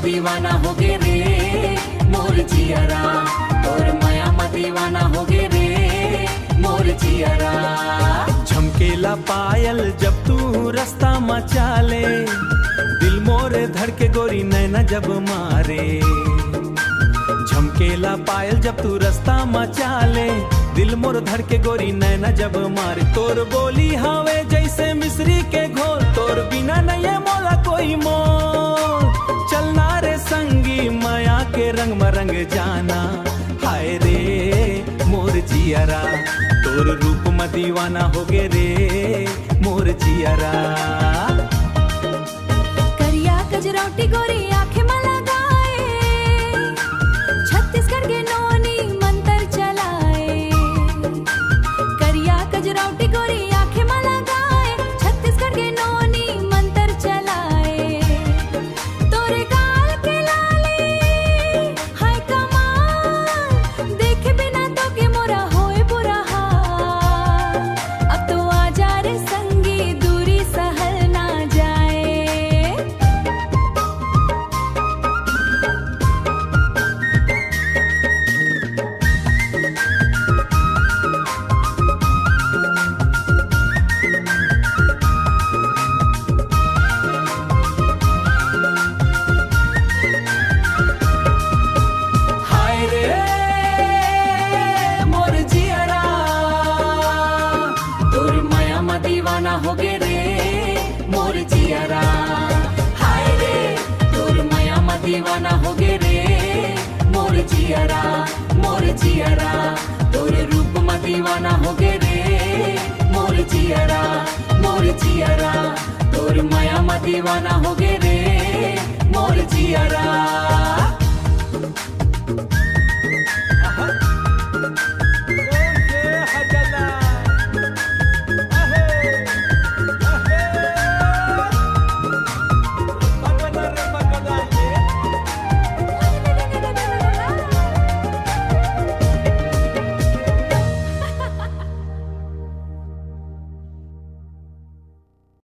दीवाना हो गे रे मोर जियरा, तोर माया मा दीवाना हो गे रे मोर जियरा। झमकेला पायल जब तू रास्ता में चाले, दिल मोरे धड़के गोरी नैना जब मारे। झमकेला पायल जब तू रास्ता में चाले, दिल मोर धड़के गोरी नैना जब मारे। तोर बोली हवे जैसे मिश्री के घोल, तोर बिना नहीं मोला कोई मोल। चलना रे संगी माया के रंग में रंग जाना, हाय रे मोर जियरा, तोर रूप में दीवाना हो गे रे मोर जियरा। करिया कजरौटी गोरी आंखें में लगाए, छत्तीसगढ़ के नौनी मंत्र चलाए। करिया कजरौटी गोरी आंखें में लगाए, छत्तीसगढ़ के नौनी मंत्र चलाए। तोरे गाल के लाली हाय कमाल, देखे बिना तो के मोरा होए बुरा हाल। अब तो आजा रे संगी दूरी सहल ना जाए। हाय रे मोर जियरा, तोर माया मा दीवाना हो गे रे मोर जियरा। हाय रे तोर माया मा दीवाना हो गे रे मोर जियरा, मोर जियरा। तोर रूप मा दीवाना हो गे रे मोर जियरा, मोर जियरा। तोर माया मा दीवाना हो गे रे मोर जियरा।